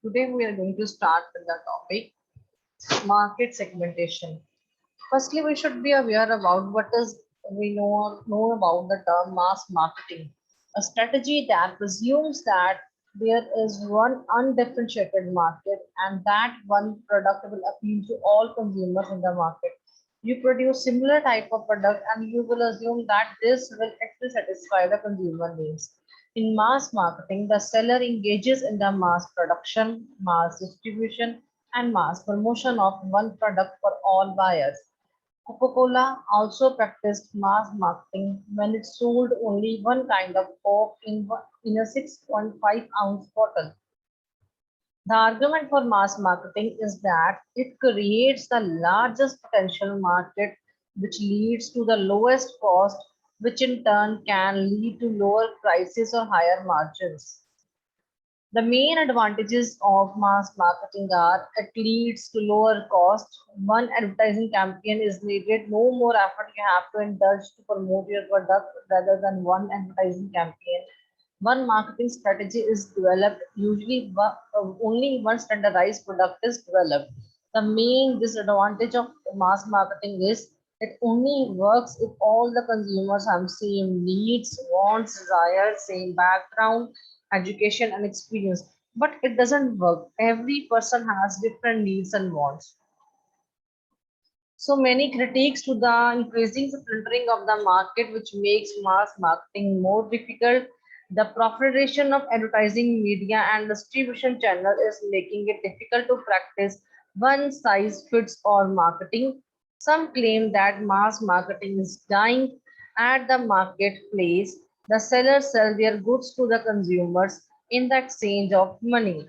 Today we are going to start with the topic market segmentation. Firstly, we should be aware about what is we know about the term mass marketing, a strategy that presumes that there is one undifferentiated market and that one product will appeal to all consumers in the market. You produce similar type of product and you will assume that this will actually satisfy the consumer needs. In mass marketing, the seller engages in the mass production, mass distribution, and mass promotion of one product for all buyers. Coca-Cola also practiced mass marketing when it sold only one kind of Coke in a 6.5-ounce bottle. The argument for mass marketing is that it creates the largest potential market, which leads to the lowest cost, which in turn can lead to lower prices or higher margins. The main advantages of mass marketing are it leads to lower cost. One advertising campaign is needed, no more effort you have to indulge to promote your product rather than one advertising campaign. One marketing strategy is developed, usually only one standardized product is developed. The main disadvantage of mass marketing is it only works if all the consumers have same needs, wants, desires, same background, education, and experience. But it doesn't work. Every person has different needs and wants. So many critiques to the increasing splintering of the market, which makes mass marketing more difficult. The proliferation of advertising media and distribution channel is making it difficult to practice one size fits all marketing. Some claim that mass marketing is dying at the marketplace. The sellers sell their goods to the consumers in the exchange of money.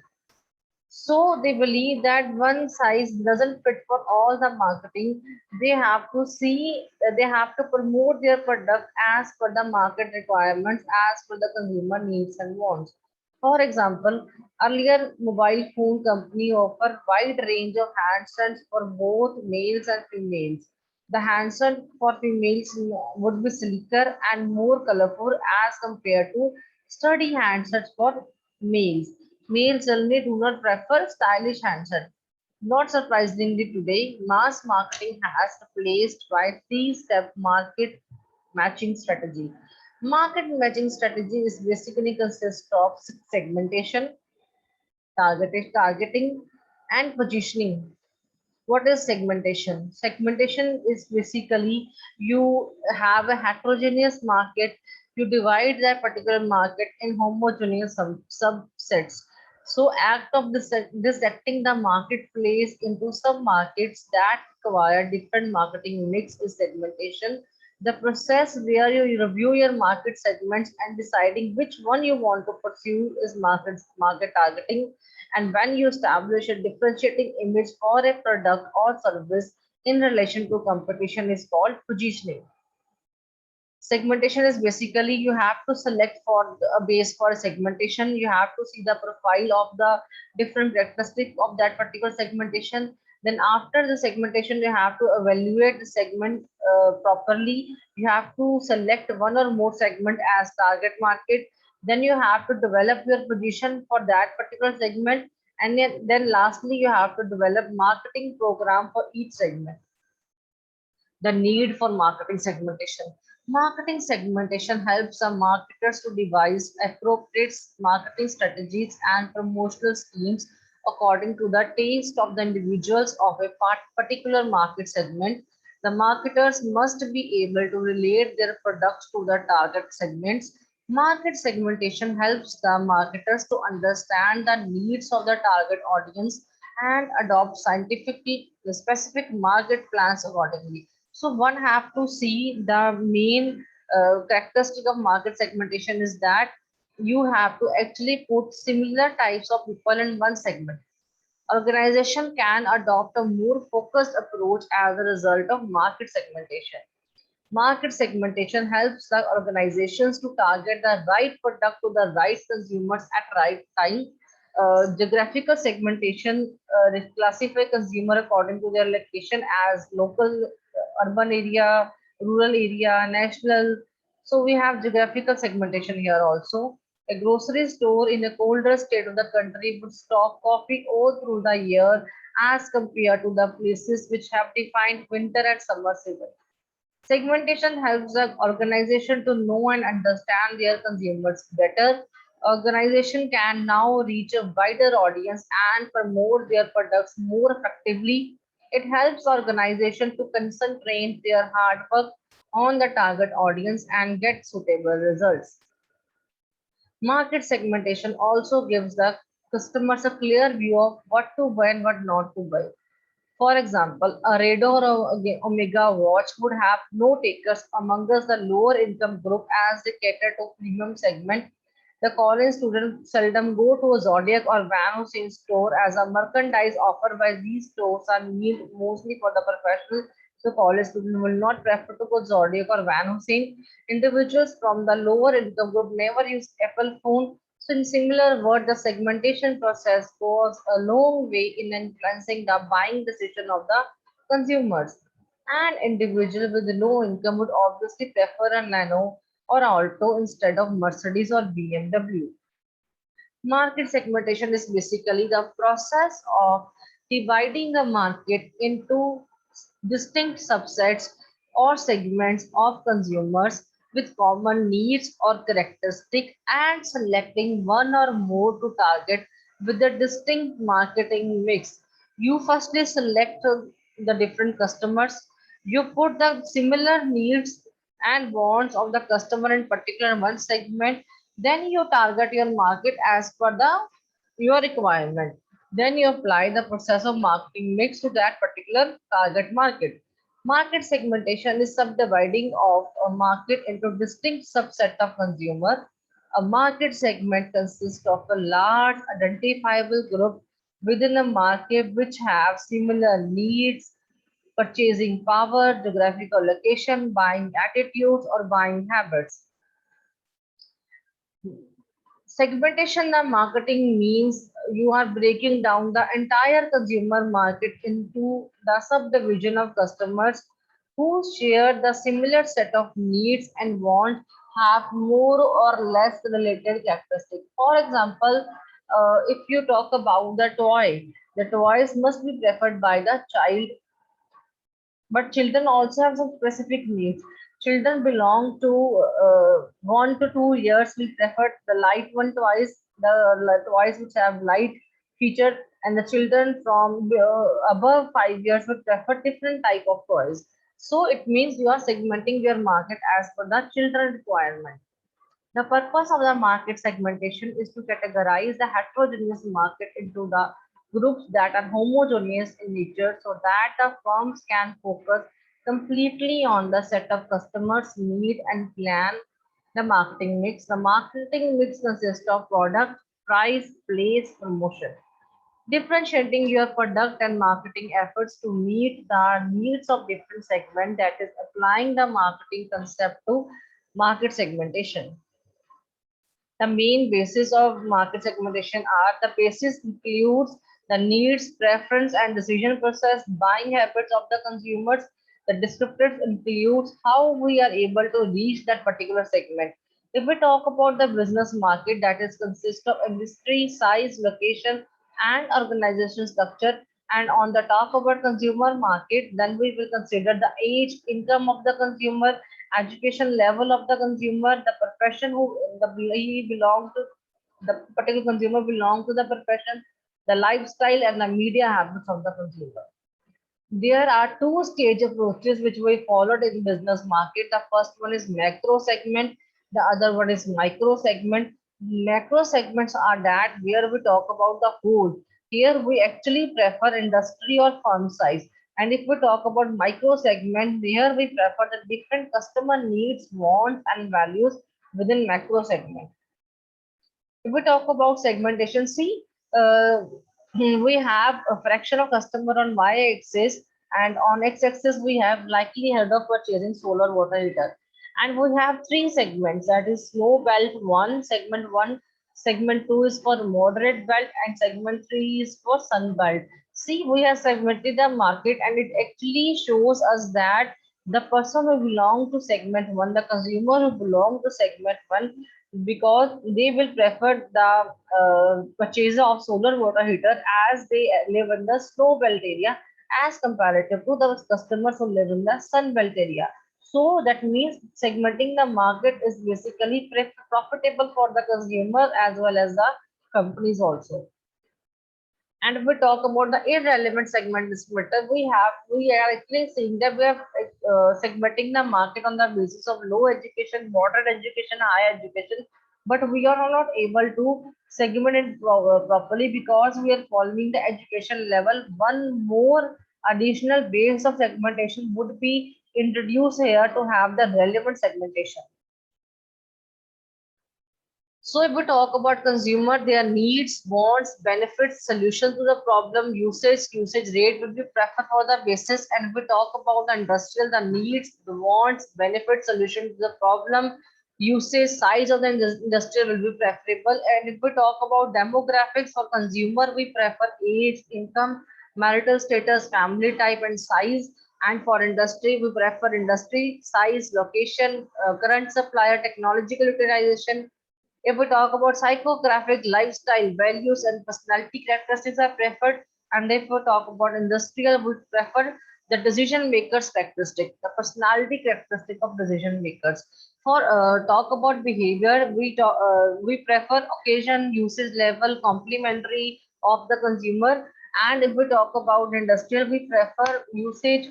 So they believe that one size doesn't fit for all the marketing. They have to see, they have to promote their product as per the market requirements, as per the consumer needs and wants. For example, earlier mobile phone company offer wide range of handsets for both males and females. The handset for females would be sleeker and more colorful as compared to sturdy handsets for males. Males generally do not prefer stylish handsets. Not surprisingly, today, mass marketing has replaced by three-step market matching strategy. Market matching strategy is basically consists of segmentation, targeting, and positioning. What is segmentation? Segmentation is basically you have a heterogeneous market, you divide that particular market in homogeneous subsets. So act of dissecting the marketplace into sub-markets that require different marketing mix is segmentation. The process where you review your market segments and deciding which one you want to pursue is market targeting. And when you establish a differentiating image for a product or service in relation to competition is called positioning. Segmentation is basically you have to select for a base for segmentation. You have to see the profile of the different characteristic of that particular segmentation. Then after the segmentation, you have to evaluate the segment properly. You have to select one or more segment as target market. Then you have to develop your position for that particular segment. And then lastly, you have to develop marketing program for each segment. The need for marketing segmentation. Marketing segmentation helps the marketers to devise appropriate marketing strategies and promotional schemes according to the taste of the individuals of a particular market segment. The marketers must be able to relate their products to the target segments. Market segmentation helps the marketers to understand the needs of the target audience and adopt scientifically specific market plans accordingly. So one have to see the main characteristic of market segmentation is that you have to actually put similar types of people in one segment. Organization can adopt a more focused approach as a result of market segmentation. Market segmentation helps the organizations to target the right product to the right consumers at right time. Geographical segmentation classify consumer according to their location as local, urban area, rural area, national. So we have geographical segmentation here also. A grocery store in a colder state of the country would stock coffee all through the year as compared to the places which have defined winter and summer season. Segmentation helps the organization to know and understand their consumers better. Organization can now reach a wider audience and promote their products more effectively. It helps organization to concentrate their hard work on the target audience and get suitable results. Market segmentation also gives the customers a clear view of what to buy and what not to buy. For example, a Radar or Omega watch would have no takers amongst the lower income group as they cater to premium segment. The college student seldom go to a Zodiac or Van Heusen store as a merchandise offered by these stores are meant mostly for the professional. So college students will not prefer to go Zodiac or Van Heusen. Individuals from the lower income group never use Apple phone. So in similar word, the segmentation process goes a long way in influencing the buying decision of the consumers. An individual with low income would obviously prefer a Nano or Alto instead of Mercedes or BMW. Market segmentation is basically the process of dividing the market into distinct subsets or segments of consumers with common needs or characteristics and selecting one or more to target with a distinct marketing mix. You firstly select the different customers. You put the similar needs and wants of the customer in particular one segment, then you target your market as per the your requirement. Then you apply the process of marketing mix to that particular target market. Market segmentation is subdividing of a market into distinct subset of consumer. A market segment consists of a large identifiable group within a market which have similar needs, purchasing power, geographical location, buying attitudes, or buying habits. Segmentation the marketing means you are breaking down the entire consumer market into the subdivision of customers who share the similar set of needs and wants, have more or less related characteristics. For example, if you talk about the toys must be preferred by the child, but children also have some specific needs. Children belong to 1 to 2 years will prefer the light one toys, the toys which have light feature, and the children from above 5 years will prefer different type of toys. So it means you are segmenting your market as per the children requirement. The purpose of the market segmentation is to categorize the heterogeneous market into the groups that are homogeneous in nature so that the firms can focus completely on the set of customers' need and plan the marketing mix. The marketing mix consists of product, price, place, promotion. Differentiating your product and marketing efforts to meet the needs of different segments, that is applying the marketing concept to market segmentation. The main basis of market segmentation are the basis includes the needs, preference, and decision process, buying habits of the consumers. The descriptors includes how we are able to reach that particular segment. If we talk about the business market, that is consist of industry, size, location, and organization structure. And on the talk about consumer market, then we will consider the age, income of the consumer, education level of the consumer, the profession who the he belong to, the particular consumer belong to the profession, the lifestyle and the media habits of the consumer. There are two stage approaches which we followed in business market. The first one is macro segment, the other one is micro segment. Macro segments are that where we talk about the whole. Here we actually prefer industry or firm size. And if we talk about micro segment, here we prefer the different customer needs, wants, and values within macro segment. If we talk about segmentation, see, we have a fraction of customer on y-axis, and on x-axis we have likelihood of purchasing solar water heater. And we have three segments, that is snow belt one, segment two is for moderate belt, and segment three is for sun belt. See, we have segmented the market, and it actually shows us that the person who belong to segment one, the consumer who belong to segment one, because they will prefer the purchase of solar water heater as they live in the snow belt area as comparative to the customers who live in the sun belt area. So that means segmenting the market is basically profitable for the consumer as well as the companies also. And if we talk about the irrelevant segment splitter, we are actually seeing that we are segmenting the market on the basis of low education, moderate education, high education, but we are not able to segment it properly because we are following the education level. One more additional base of segmentation would be introduced here to have the relevant segmentation. So if we talk about consumer, their needs, wants, benefits, solution to the problem, usage rate will be preferred for the basis. And if we talk about the industrial, the needs, the wants, benefits, solution to the problem, usage, size of the industrial will be preferable. And if we talk about demographics for consumer, we prefer age, income, marital status, family type, and size. And for industry, we prefer industry, size, location, current supplier, technological utilization. If we talk about psychographic, lifestyle, values, and personality characteristics are preferred. And if we talk about industrial, we prefer the decision makers characteristic, the personality characteristic of decision makers. For talk about behavior, we prefer occasion, usage level, complementary of the consumer. And if we talk about industrial, we prefer usage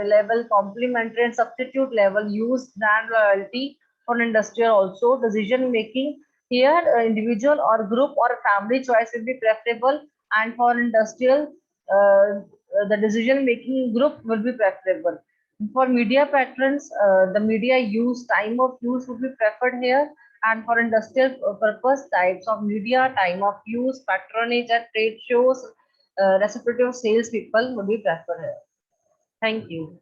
level, complementary, and substitute level, use, brand loyalty. For industrial also, decision making here, individual or group or family choice will be preferable, and for industrial, the decision making group will be preferable. For media patrons, the media use, time of use would be preferred here, and for industrial purpose, types of media, time of use, patronage at trade shows, reciprocal sales people would be preferred here. Thank you.